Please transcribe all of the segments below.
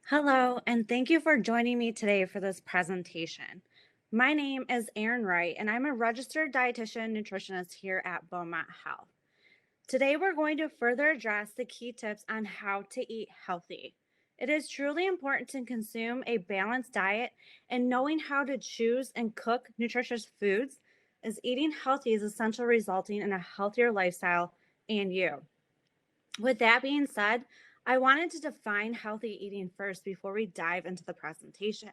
Hello, and thank you for joining me today for this presentation. My name is Erin Wright, and I'm a registered dietitian nutritionist here at Beaumont Health. Today, we're going to further address the key tips on how to eat healthy. It is truly important to consume a balanced diet, and knowing how to choose and cook nutritious foods as eating healthy is essential, resulting in a healthier lifestyle and you. With that being said, I wanted to define healthy eating first before we dive into the presentation.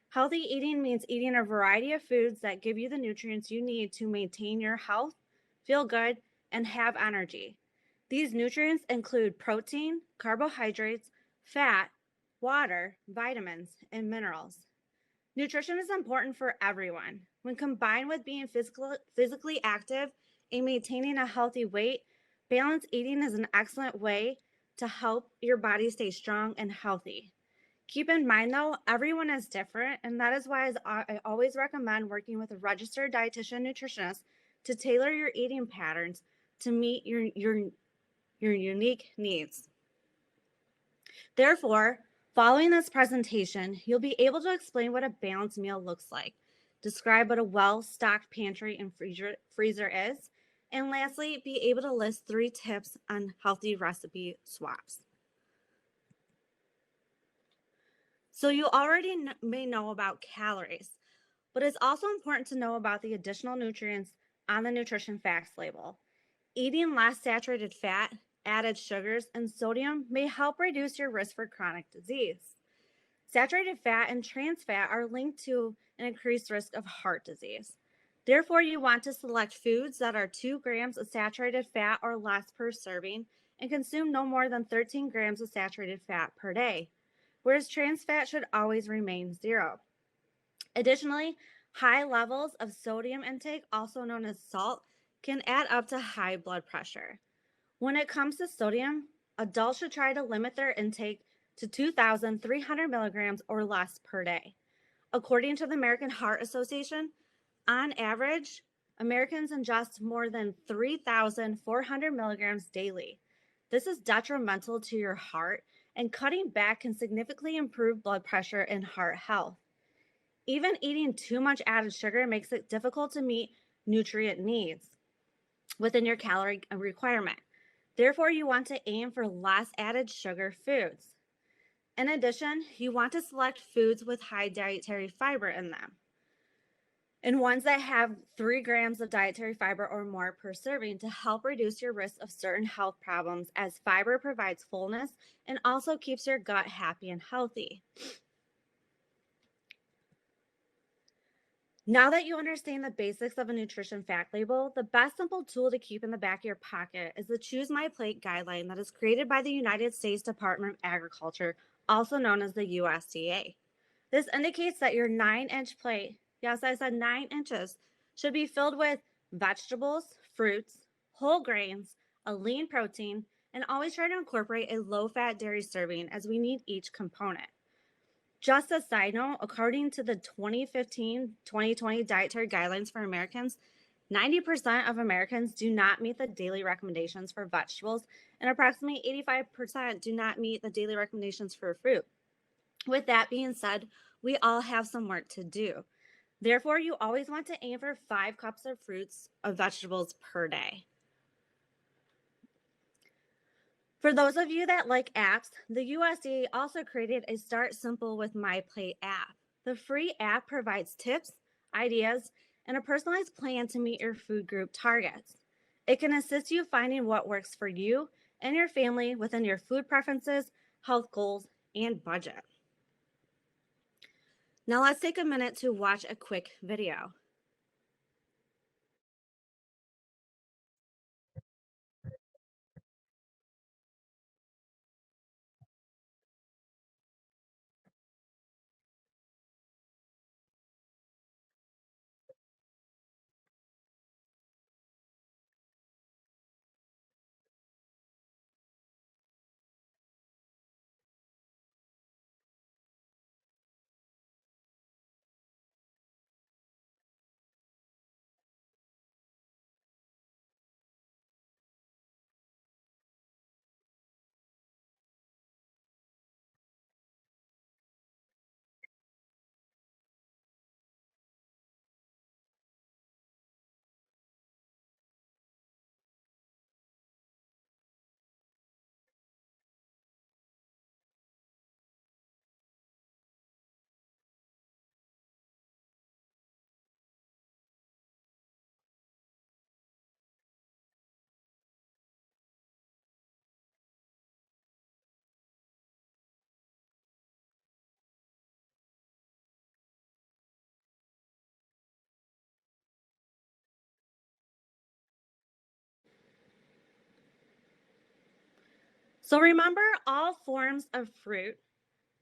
Healthy eating means eating a variety of foods that give you the nutrients you need to maintain your health, feel good, and have energy. These nutrients include protein, carbohydrates, fat, water, vitamins, and minerals. Nutrition is important for everyone. When combined with being physically active and maintaining a healthy weight, balanced eating is an excellent way to help your body stay strong and healthy. Keep in mind, though, everyone is different, and that is why I always recommend working with a registered dietitian nutritionist to tailor your eating patterns to meet your unique needs. Therefore, following this presentation, you'll be able to explain what a balanced meal looks like, describe what a well-stocked pantry and freezer is, and lastly, be able to list 3 tips on healthy recipe swaps. So you already may know about calories, but it's also important to know about the additional nutrients on the nutrition facts label. Eating less saturated fat, added sugars, and sodium may help reduce your risk for chronic disease. Saturated fat and trans fat are linked to an increased risk of heart disease. Therefore, you want to select foods that are 2 grams of saturated fat or less per serving and consume no more than 13 grams of saturated fat per day, whereas trans fat should always remain 0. Additionally, high levels of sodium intake, also known as salt, can add up to high blood pressure. When it comes to sodium, adults should try to limit their intake to 2,300 milligrams or less per day. According to the American Heart Association, on average, Americans ingest more than 3,400 milligrams daily. This is detrimental to your heart, and cutting back can significantly improve blood pressure and heart health. Even eating too much added sugar makes it difficult to meet nutrient needs within your calorie requirement. Therefore, you want to aim for less added sugar foods. In addition, you want to select foods with high dietary fiber in them, and ones that have 3 grams of dietary fiber or more per serving to help reduce your risk of certain health problems, as fiber provides fullness and also keeps your gut happy and healthy. Now that you understand the basics of a nutrition fact label, the best simple tool to keep in the back of your pocket is the Choose My Plate guideline that is created by the United States Department of Agriculture, also known as the USDA. This indicates that your 9-inch plate, yes, I said 9 inches, should be filled with vegetables, fruits, whole grains, a lean protein, and always try to incorporate a low-fat dairy serving, as we need each component. Just a side note, according to the 2015-2020 Dietary Guidelines for Americans, 90% of Americans do not meet the daily recommendations for vegetables, and approximately 85% do not meet the daily recommendations for fruit. With that being said, we all have some work to do. Therefore, you always want to aim for 5 cups of fruits of vegetables per day. For those of you that like apps, the USDA also created a Start Simple with MyPlate app. The free app provides tips, ideas, and a personalized plan to meet your food group targets. It can assist you finding what works for you and your family within your food preferences, health goals, and budget. Now let's take a minute to watch a quick video. So remember, all forms of fruit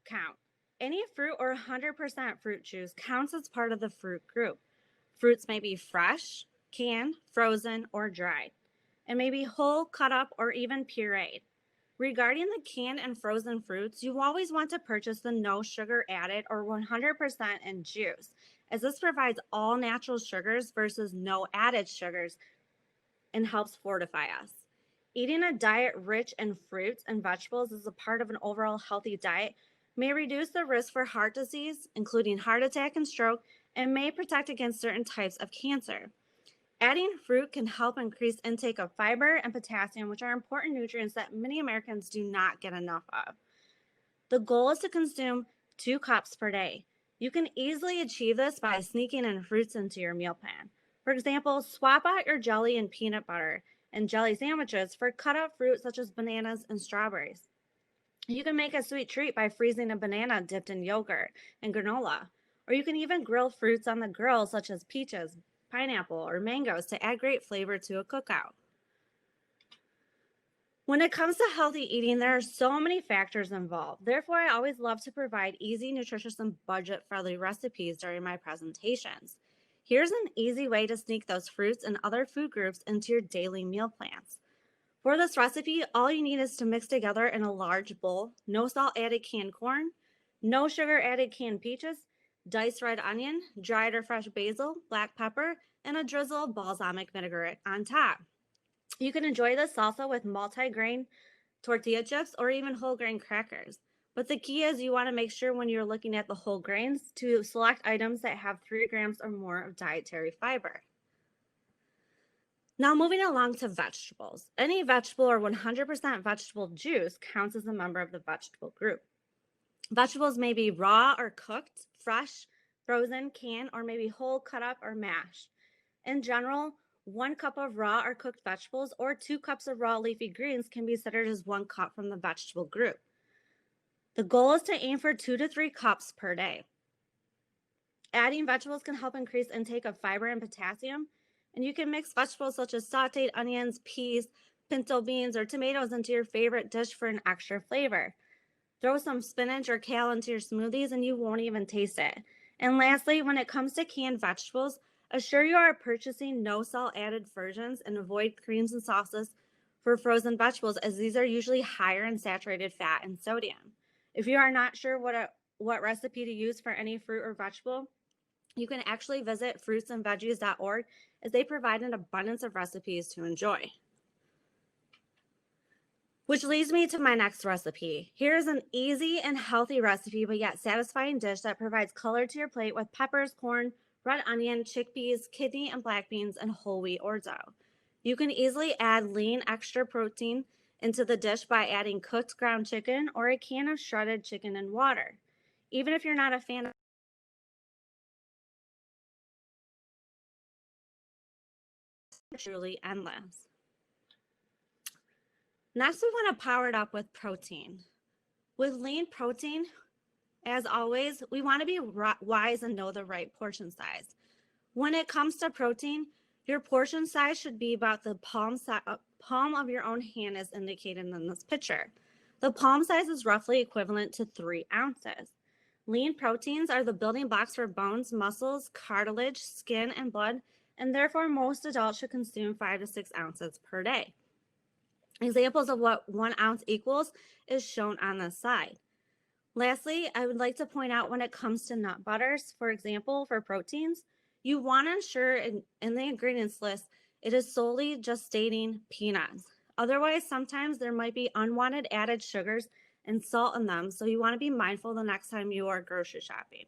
count. Any fruit or 100% fruit juice counts as part of the fruit group. Fruits may be fresh, canned, frozen, or dried, and may be whole, cut up, or even pureed. Regarding the canned and frozen fruits, you always want to purchase the no sugar added or 100% in juice, as this provides all natural sugars versus no added sugars and helps fortify us. Eating a diet rich in fruits and vegetables as a part of an overall healthy diet may reduce the risk for heart disease, including heart attack and stroke, and may protect against certain types of cancer. Adding fruit can help increase intake of fiber and potassium, which are important nutrients that many Americans do not get enough of. The goal is to consume 2 cups per day. You can easily achieve this by sneaking in fruits into your meal plan. For example, swap out your jelly and peanut butter and jelly sandwiches for cut up fruit such as bananas and strawberries. You can make a sweet treat by freezing a banana dipped in yogurt and granola. Or you can even grill fruits on the grill, such as peaches, pineapple, or mangoes, to add great flavor to a cookout. When it comes to healthy eating, there are so many factors involved. Therefore, I always love to provide easy, nutritious, and budget-friendly recipes during my presentations. Here's an easy way to sneak those fruits and other food groups into your daily meal plans. For this recipe, all you need is to mix together in a large bowl no salt added canned corn, no sugar added canned peaches, diced red onion, dried or fresh basil, black pepper, and a drizzle of balsamic vinaigrette on top. You can enjoy this salsa with multi-grain tortilla chips or even whole grain crackers. But the key is you want to make sure when you're looking at the whole grains to select items that have 3 grams or more of dietary fiber. Now moving along to vegetables. Any vegetable or 100% vegetable juice counts as a member of the vegetable group. Vegetables may be raw or cooked, fresh, frozen, canned, or maybe whole, cut up, or mashed. In general, 1 cup of raw or cooked vegetables or 2 cups of raw leafy greens can be considered as 1 cup from the vegetable group. The goal is to aim for 2 to 3 cups per day. Adding vegetables can help increase intake of fiber and potassium, and you can mix vegetables such as sauteed onions, peas, pinto beans, or tomatoes into your favorite dish for an extra flavor. Throw some spinach or kale into your smoothies and you won't even taste it. And lastly, when it comes to canned vegetables, assure you are purchasing no salt added versions and avoid creams and sauces for frozen vegetables, as these are usually higher in saturated fat and sodium. If you are not sure what recipe to use for any fruit or vegetable, you can actually visit fruitsandveggies.org, as they provide an abundance of recipes to enjoy. Which leads me to my next recipe. Here's an easy and healthy recipe, but yet satisfying dish that provides color to your plate with peppers, corn, red onion, chickpeas, kidney and black beans, and whole wheat orzo. You can easily add lean extra protein into the dish by adding cooked ground chicken or a can of shredded chicken and water. Even if you're not a fan of truly endless. Next, we want to power it up with protein. With lean protein, as always, we want to be wise and know the right portion size. When it comes to protein, your portion size should be about the palm of your own hand, as indicated in this picture. The palm size is roughly equivalent to 3 ounces. Lean proteins are the building blocks for bones, muscles, cartilage, skin, and blood, and therefore most adults should consume 5 to 6 ounces per day. Examples of what 1 ounce equals is shown on this slide. Lastly, I would like to point out when it comes to nut butters, for example, for proteins, you want to ensure in the ingredients list, it is solely just stating peanuts. Otherwise, sometimes there might be unwanted added sugars and salt in them, so you want to be mindful the next time you are grocery shopping.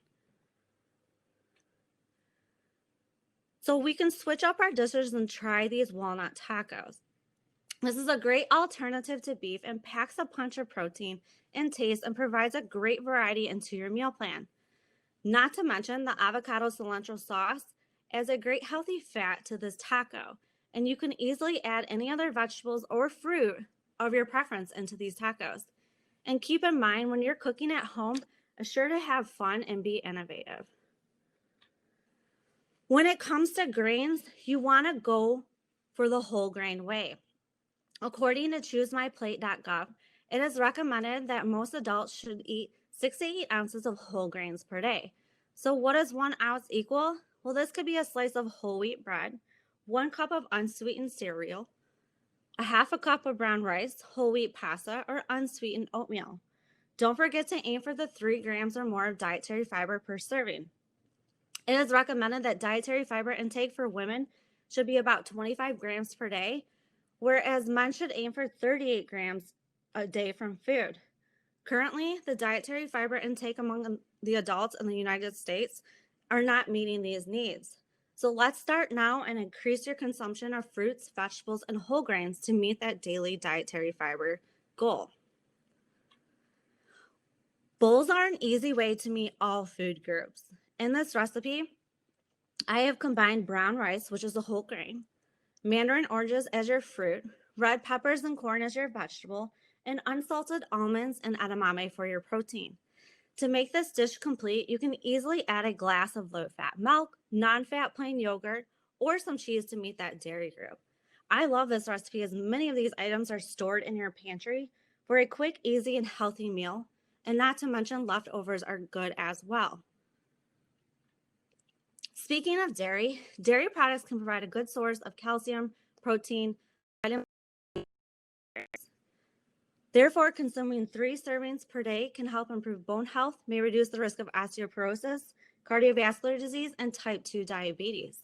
So we can switch up our dishes and try these walnut tacos. This is a great alternative to beef and packs a punch of protein and taste and provides a great variety into your meal plan. Not to mention the avocado cilantro sauce adds a great healthy fat to this taco, and you can easily add any other vegetables or fruit of your preference into these tacos. And keep in mind, when you're cooking at home, assure to have fun and be innovative. When it comes to grains, you want to go for the whole grain way. According to choosemyplate.gov, It is recommended that most adults should eat 6 to 8 ounces of whole grains per day. So, what does 1 ounce equal? Well, this could be a slice of whole wheat bread, 1 cup of unsweetened cereal, a half a cup of brown rice, whole wheat pasta, or unsweetened oatmeal. Don't forget to aim for the 3 grams or more of dietary fiber per serving. It is recommended that dietary fiber intake for women should be about 25 grams per day, whereas men should aim for 38 grams a day from food. Currently, the dietary fiber intake among the adults in the United States are not meeting these needs. So let's start now and increase your consumption of fruits, vegetables, and whole grains to meet that daily dietary fiber goal. Bowls are an easy way to meet all food groups. In this recipe, I have combined brown rice, which is a whole grain, mandarin oranges as your fruit, red peppers and corn as your vegetable, and unsalted almonds and edamame for your protein. To make this dish complete, you can easily add a glass of low-fat milk, non-fat plain yogurt, or some cheese to meet that dairy group. I love this recipe as many of these items are stored in your pantry for a quick, easy, and healthy meal, and not to mention leftovers are good as well. Speaking of dairy, dairy products can provide a good source of calcium, protein, vitamin. Therefore, consuming 3 servings per day can help improve bone health, may reduce the risk of osteoporosis, cardiovascular disease, and type 2 diabetes.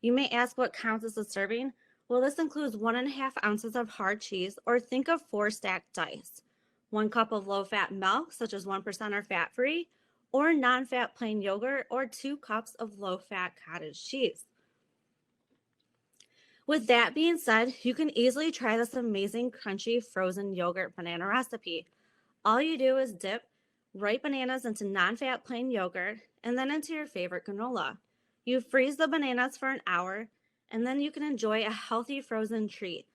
You may ask what counts as a serving. Well, this includes 1.5 ounces of hard cheese, or think of 4 stacked dice, 1 cup of low-fat milk, such as 1% or fat-free, or non-fat plain yogurt, or 2 cups of low-fat cottage cheese. With that being said, you can easily try this amazing crunchy frozen yogurt banana recipe. All you do is dip ripe bananas into non-fat plain yogurt and then into your favorite granola. You freeze the bananas for an hour and then you can enjoy a healthy frozen treat.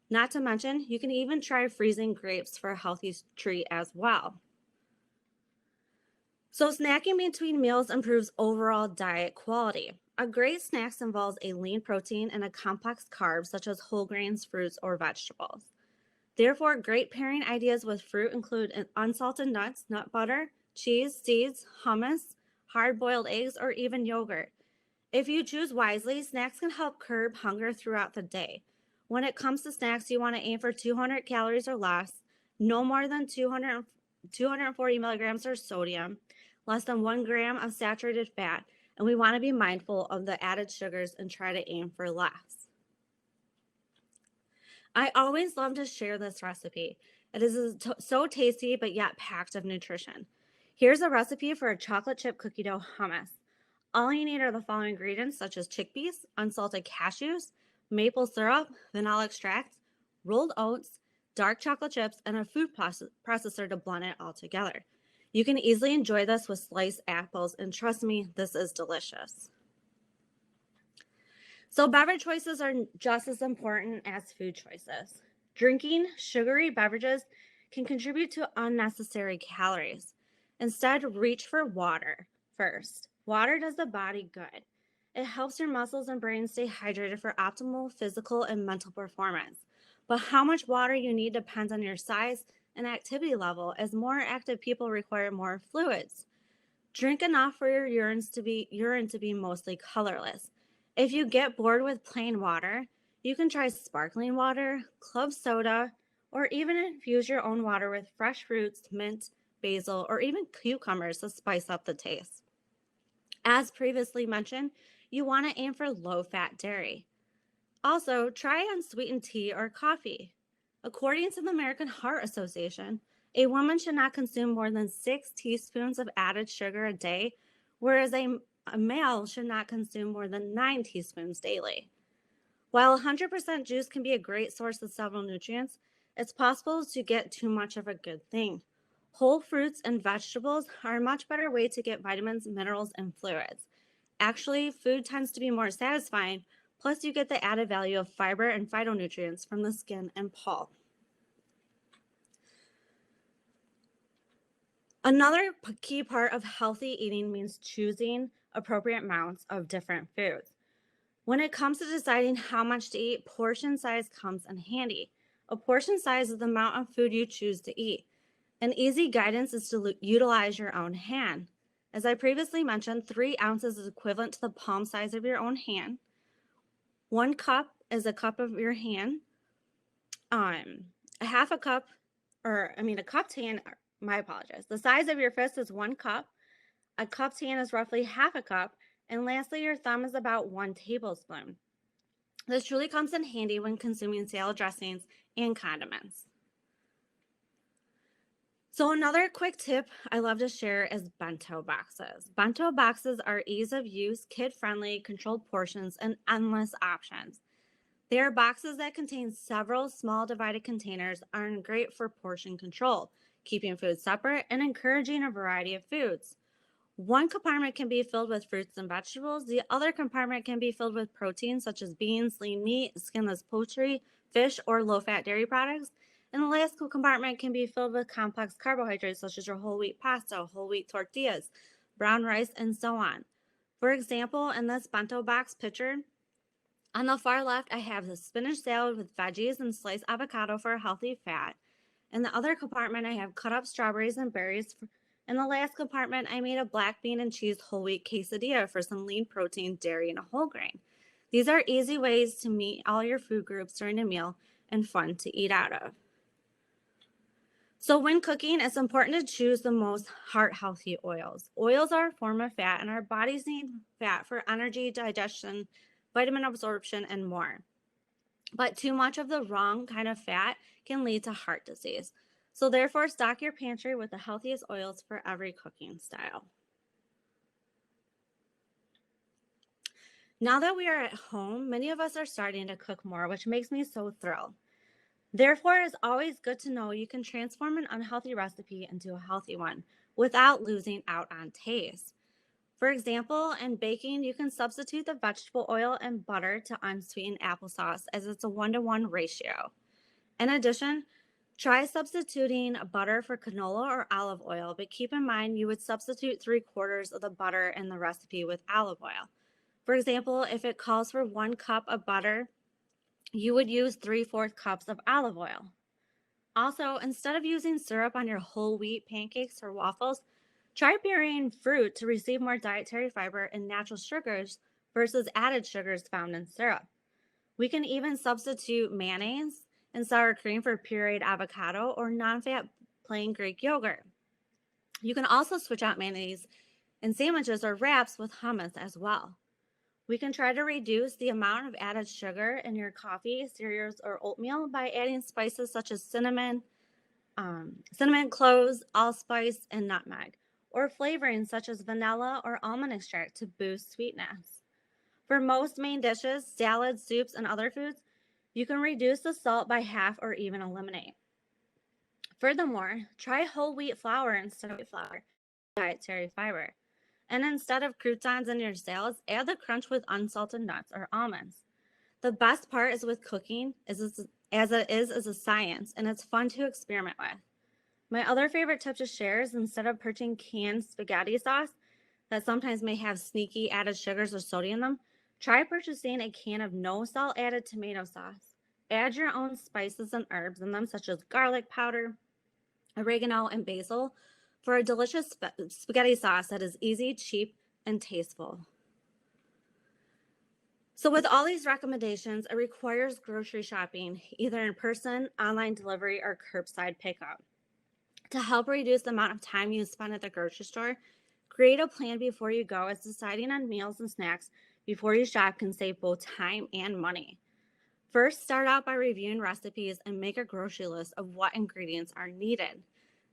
Not to mention, you can even try freezing grapes for a healthy treat as well. So snacking between meals improves overall diet quality. A great snack involves a lean protein and a complex carb such as whole grains, fruits, or vegetables. Therefore, great pairing ideas with fruit include unsalted nuts, nut butter, cheese, seeds, hummus, hard-boiled eggs, or even yogurt. If you choose wisely, snacks can help curb hunger throughout the day. When it comes to snacks, you want to aim for 200 calories or less, no more than 240 milligrams of sodium, less than 1 gram of saturated fat, and we want to be mindful of the added sugars and try to aim for less. I always love to share this recipe. It is so tasty, but yet packed of nutrition. Here's a recipe for a chocolate chip cookie dough hummus. All you need are the following ingredients, such as chickpeas, unsalted cashews, maple syrup, vanilla extract, rolled oats, dark chocolate chips, and a food processor to blend it all together. You can easily enjoy this with sliced apples, and trust me, this is delicious. So beverage choices are just as important as food choices. Drinking sugary beverages can contribute to unnecessary calories. Instead, reach for water first. Water does the body good. It helps your muscles and brain stay hydrated for optimal physical and mental performance. But how much water you need depends on your size and activity level, as more active people require more fluids. Drink enough for your urine to be mostly colorless. If you get bored with plain water, you can try sparkling water, club soda, or even infuse your own water with fresh fruits, mint, basil, or even cucumbers to spice up the taste. As previously mentioned, you want to aim for low-fat dairy. Also, try unsweetened tea or coffee. According to the American Heart Association, a woman should not consume more than 6 teaspoons of added sugar a day, whereas a male should not consume more than 9 teaspoons daily. While 100% juice can be a great source of several nutrients, it's possible to get too much of a good thing. Whole fruits and vegetables are a much better way to get vitamins, minerals, and fluids. Actually, food tends to be more satisfying, plus you get the added value of fiber and phytonutrients from the skin and pulp. Another key part of healthy eating means choosing appropriate amounts of different foods. When it comes to deciding how much to eat, portion size comes in handy. A portion size is the amount of food you choose to eat. An easy guidance is to utilize your own hand. As I previously mentioned, 3 ounces is equivalent to the palm size of your own hand. 1 cup is a cup of your hand. A half a cup, a cupped hand, my apologies. The size of your fist is 1 cup. A cupped hand is roughly half a cup. And lastly, your thumb is about 1 tablespoon. This truly comes in handy when consuming salad dressings and condiments. So another quick tip I love to share is bento boxes. Bento boxes are ease of use, kid-friendly, controlled portions, and endless options. They are boxes that contain several small divided containers and are great for portion control, keeping food separate and encouraging a variety of foods. One compartment can be filled with fruits and vegetables. The other compartment can be filled with proteins such as beans, lean meat, skinless poultry, fish, or low-fat dairy products. And the last compartment can be filled with complex carbohydrates such as your whole wheat pasta, whole wheat tortillas, brown rice, and so on. For example, in this bento box picture, on the far left, I have the spinach salad with veggies and sliced avocado for a healthy fat. In the other compartment, I have cut up strawberries and berries. In the last compartment, I made a black bean and cheese whole wheat quesadilla for some lean protein, dairy, and a whole grain. These are easy ways to meet all your food groups during a meal and fun to eat out of. So when cooking, it's important to choose the most heart-healthy oils. Oils are a form of fat, and our bodies need fat for energy, digestion, vitamin absorption, and more. But too much of the wrong kind of fat can lead to heart disease. So therefore, stock your pantry with the healthiest oils for every cooking style. Now that we are at home, many of us are starting to cook more, which makes me so thrilled. Therefore, it's always good to know you can transform an unhealthy recipe into a healthy one without losing out on taste. For example, in baking, you can substitute the vegetable oil and butter to unsweetened applesauce as it's a 1-to-1 ratio. In addition, try substituting butter for canola or olive oil, but keep in mind you would substitute 3/4 of the butter in the recipe with olive oil. For example, if it calls for 1 cup of butter, you would use 3/4 cups of olive oil. Also, instead of using syrup on your whole wheat pancakes or waffles, try burying fruit to receive more dietary fiber and natural sugars versus added sugars found in syrup. We can even substitute mayonnaise and sour cream for pureed avocado or non-fat plain Greek yogurt. You can also switch out mayonnaise in sandwiches or wraps with hummus as well. We can try to reduce the amount of added sugar in your coffee, cereals, or oatmeal by adding spices such as cinnamon, cloves, allspice, and nutmeg, or flavoring such as vanilla or almond extract to boost sweetness. For most main dishes, salads, soups, and other foods, you can reduce the salt by half or even eliminate. Furthermore, try whole wheat flour instead of wheat flour, dietary fiber. And instead of croutons in your salads, add the crunch with unsalted nuts or almonds. The best part is with cooking, as it is a science, and it's fun to experiment with. My other favorite tip to share is instead of purchasing canned spaghetti sauce that sometimes may have sneaky added sugars or sodium in them, try purchasing a can of no salt added tomato sauce. Add your own spices and herbs in them, such as garlic powder, oregano, and basil, for a delicious spaghetti sauce that is easy, cheap, and tasteful. So with all these recommendations, it requires grocery shopping, either in person, online delivery, or curbside pickup. To help reduce the amount of time you spend at the grocery store, create a plan before you go, as deciding on meals and snacks before you shop can save both time and money. First, start out by reviewing recipes and make a grocery list of what ingredients are needed.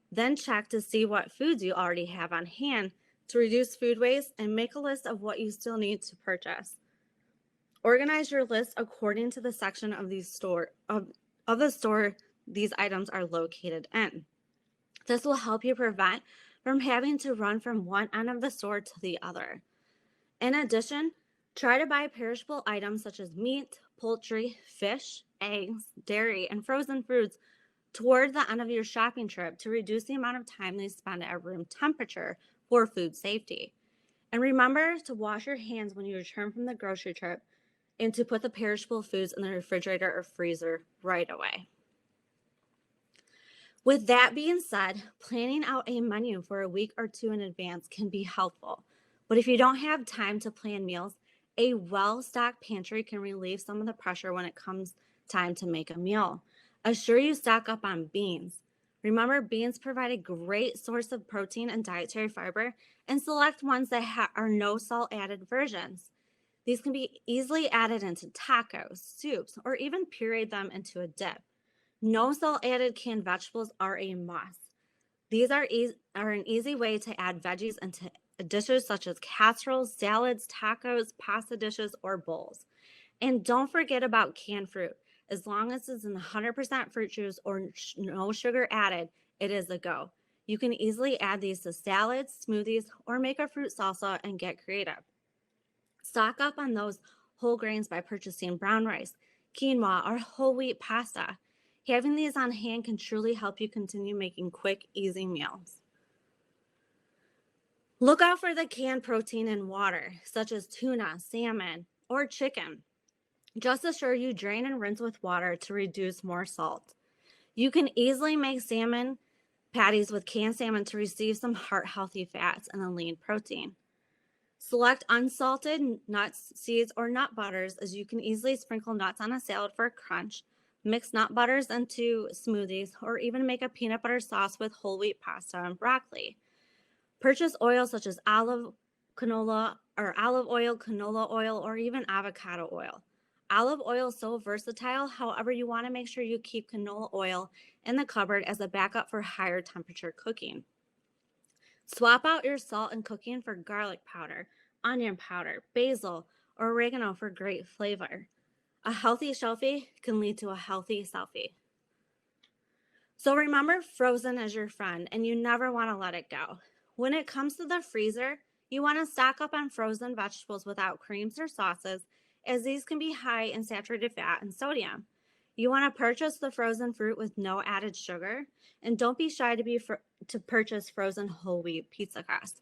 Then check to see what foods you already have on hand to reduce food waste and make a list of what you still need to purchase. Organize your list according to the section of the store these items are located in. This will help you prevent from having to run from one end of the store to the other. In addition, try to buy perishable items such as meat, poultry, fish, eggs, dairy, and frozen foods toward the end of your shopping trip to reduce the amount of time they spend at room temperature for food safety. And remember to wash your hands when you return from the grocery trip and to put the perishable foods in the refrigerator or freezer right away. With that being said, planning out a menu for a week or two in advance can be helpful. But if you don't have time to plan meals, a well stocked pantry can relieve some of the pressure when it comes time to make a meal. Assure you stock up on beans. Remember, beans provide a great source of protein and dietary fiber, and select ones that are no salt added versions. These can be easily added into tacos, soups, or even pureed them into a dip. No salt added canned vegetables are a must. These are an easy way to add veggies into dishes such as casseroles, salads, tacos, pasta dishes, or bowls. And don't forget about canned fruit. As long as it's in 100% fruit juice or no sugar added, it is a go. You can easily add these to salads, smoothies, or make a fruit salsa and get creative. Stock up on those whole grains by purchasing brown rice, quinoa, or whole wheat pasta. Having these on hand can truly help you continue making quick, easy meals. Look out for the canned protein in water, such as tuna, salmon, or chicken. Just assure you drain and rinse with water to reduce more salt. You can easily make salmon patties with canned salmon to receive some heart-healthy fats and a lean protein. Select unsalted nuts, seeds, or nut butters, as you can easily sprinkle nuts on a salad for a crunch, mix nut butters into smoothies, or even make a peanut butter sauce with whole wheat pasta and broccoli. Purchase oils such as olive oil, canola oil, or even avocado oil. Olive oil is so versatile, however, you want to make sure you keep canola oil in the cupboard as a backup for higher temperature cooking. Swap out your salt in cooking for garlic powder, onion powder, basil, or oregano for great flavor. A healthy shelfie can lead to a healthy selfie. So remember, frozen is your friend, and you never want to let it go. When it comes to the freezer, you want to stock up on frozen vegetables without creams or sauces, as these can be high in saturated fat and sodium. You want to purchase the frozen fruit with no added sugar, and don't be shy to purchase frozen whole wheat pizza crust.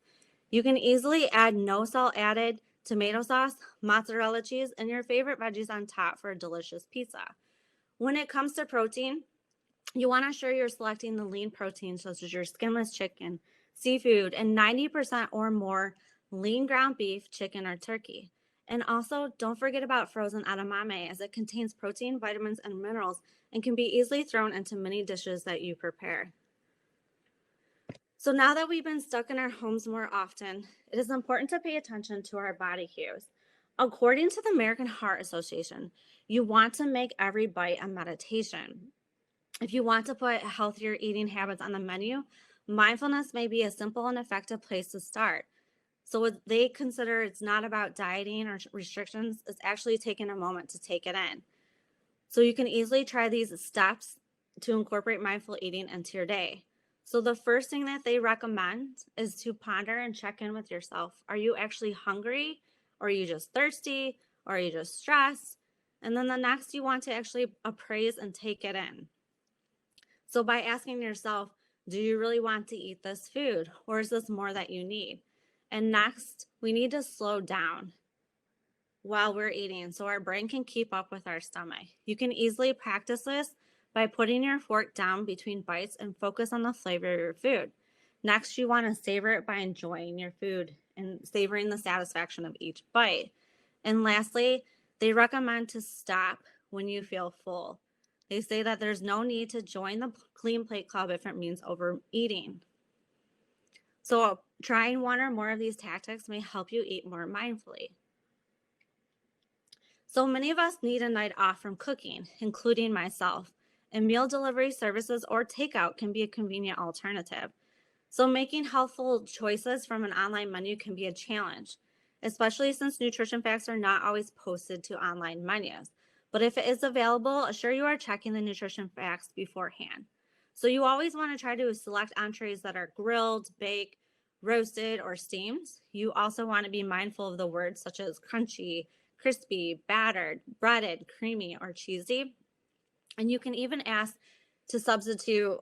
You can easily add no salt added tomato sauce, mozzarella cheese, and your favorite veggies on top for a delicious pizza. When it comes to protein, you want to ensure you're selecting the lean proteins such as your skinless chicken, seafood, and 90% or more lean ground beef, chicken, or turkey. And also, don't forget about frozen edamame, as it contains protein, vitamins, and minerals and can be easily thrown into many dishes that you prepare. So now that we've been stuck in our homes more often, it is important to pay attention to our body cues. According to the American Heart Association, you want to make every bite a meditation. If you want to put healthier eating habits on the menu, mindfulness may be a simple and effective place to start. So they consider it's not about dieting or restrictions, it's actually taking a moment to take it in. So you can easily try these steps to incorporate mindful eating into your day. So the first thing that they recommend is to ponder and check in with yourself. Are you actually hungry? Or are you just thirsty? Or are you just stressed? And then the next, you want to actually appraise and take it in. So by asking yourself, do you really want to eat this food, or is this more that you need? And next, we need to slow down while we're eating so our brain can keep up with our stomach. You can easily practice this by putting your fork down between bites and focus on the flavor of your food. Next, you want to savor it by enjoying your food and savoring the satisfaction of each bite. And lastly, they recommend to stop when you feel full. They say that there's no need to join the Clean Plate Club if it means overeating. So trying one or more of these tactics may help you eat more mindfully. So many of us need a night off from cooking, including myself, and meal delivery services or takeout can be a convenient alternative. So making healthful choices from an online menu can be a challenge, especially since nutrition facts are not always posted to online menus. But if it is available, assure you are checking the nutrition facts beforehand. So you always want to try to select entrees that are grilled, baked, roasted, or steamed. You also want to be mindful of the words such as crunchy, crispy, battered, breaded, creamy, or cheesy. And you can even ask to substitute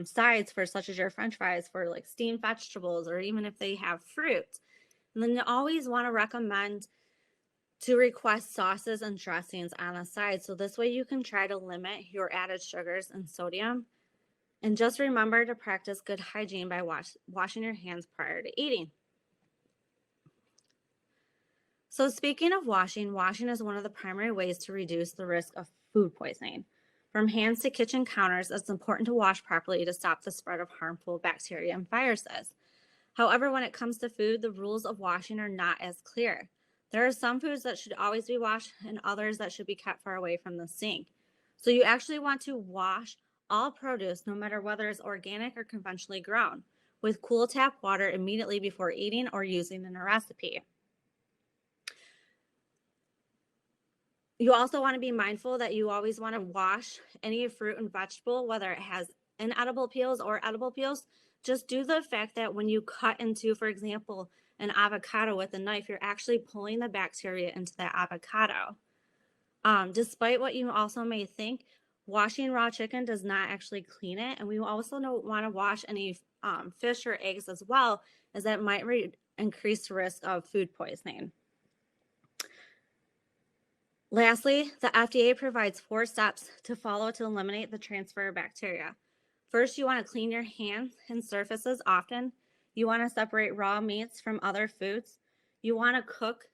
sides for such as your French fries for like steamed vegetables, or even if they have fruit. And then you always want to recommend to request sauces and dressings on a side. So this way you can try to limit your added sugars and sodium. And just remember to practice good hygiene by washing your hands prior to eating. So speaking of washing, washing is one of the primary ways to reduce the risk of food poisoning. From hands to kitchen counters, it's important to wash properly to stop the spread of harmful bacteria and viruses. However, when it comes to food, the rules of washing are not as clear. There are some foods that should always be washed and others that should be kept far away from the sink. So you actually want to wash all produce, no matter whether it's organic or conventionally grown, with cool tap water immediately before eating or using in a recipe. You also want to be mindful that you always want to wash any fruit and vegetable, whether it has inedible peels or edible peels, just due to the fact that when you cut into, for example, an avocado with a knife, you're actually pulling the bacteria into that avocado. Despite what you also may think, washing raw chicken does not actually clean it. And we also don't want to wash any fish or eggs as well, as that might increase the risk of food poisoning. Lastly, the FDA provides 4 steps to follow to eliminate the transfer of bacteria. First, you want to clean your hands and surfaces often. You want to separate raw meats from other foods. You want to cook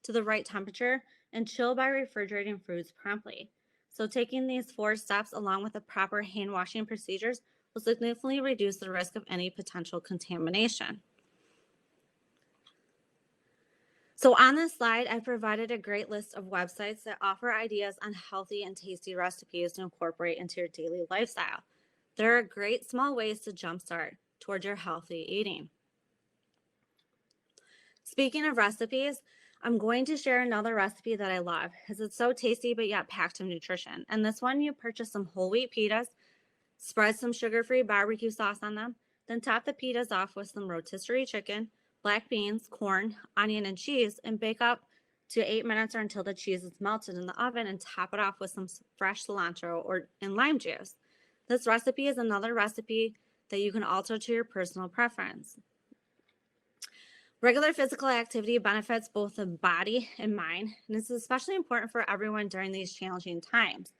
to the right temperature and chill by refrigerating foods promptly. So taking these 4 steps along with the proper hand washing procedures will significantly reduce the risk of any potential contamination. So on this slide, I provided a great list of websites that offer ideas on healthy and tasty recipes to incorporate into your daily lifestyle. There are great small ways to jumpstart towards your healthy eating. Speaking of recipes, I'm going to share another recipe that I love because it's so tasty but yet packed of nutrition. And this one, you purchase some whole wheat pitas, spread some sugar-free barbecue sauce on them, then top the pitas off with some rotisserie chicken, black beans, corn, onion, and cheese, and bake up to 8 minutes or until the cheese is melted in the oven, and top it off with some fresh cilantro and lime juice. This recipe is another recipe that you can alter to your personal preference. Regular physical activity benefits both the body and mind, and it's especially important for everyone during these challenging times.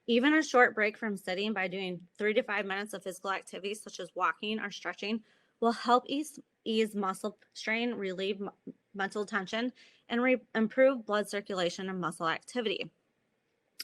Even a short break from sitting by doing 3 to 5 minutes of physical activity, such as walking or stretching, will help ease muscle strain, relieve mental tension, and improve blood circulation and muscle activity.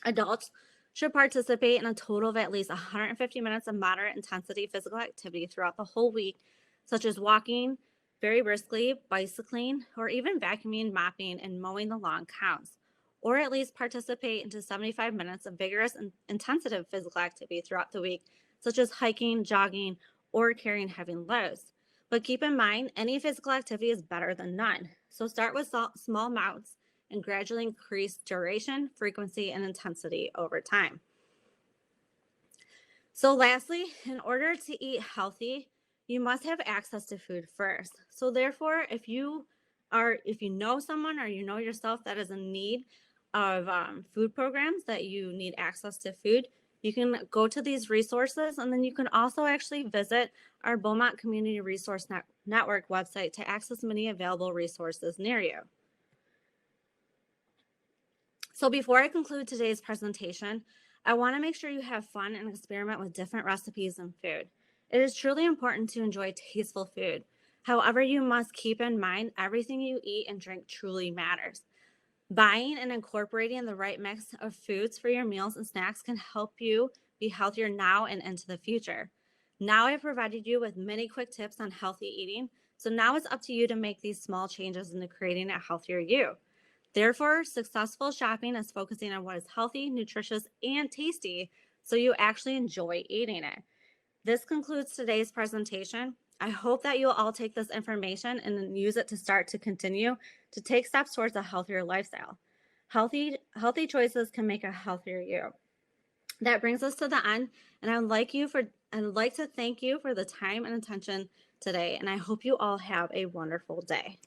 Adults should participate in a total of at least 150 minutes of moderate intensity physical activity throughout the whole week, such as walking very briskly, bicycling, or even vacuuming, mopping, and mowing the lawn counts. Or at least participate into 75 minutes of vigorous and intensive physical activity throughout the week, such as hiking, jogging, or carrying heavy loads. But keep in mind, any physical activity is better than none. So start with small amounts and gradually increase duration, frequency, and intensity over time. So lastly, in order to eat healthy, you must have access to food first. So therefore, if you know someone or you know yourself that is in need of food programs, that you need access to food, you can go to these resources, and then you can also actually visit our Beaumont Community Resource Network website to access many available resources near you. So before I conclude today's presentation, I want to make sure you have fun and experiment with different recipes and food. It is truly important to enjoy tasteful food. However, you must keep in mind everything you eat and drink truly matters. Buying and incorporating the right mix of foods for your meals and snacks can help you be healthier now and into the future. Now I've provided you with many quick tips on healthy eating, so now it's up to you to make these small changes into creating a healthier you. Therefore, successful shopping is focusing on what is healthy, nutritious, and tasty, so you actually enjoy eating it. This concludes today's presentation. I hope that you'll all take this information and use it to start to continue to take steps towards a healthier lifestyle. Healthy choices can make a healthier you. That brings us to the end, and I'd like to thank you for the time and attention today, and I hope you all have a wonderful day.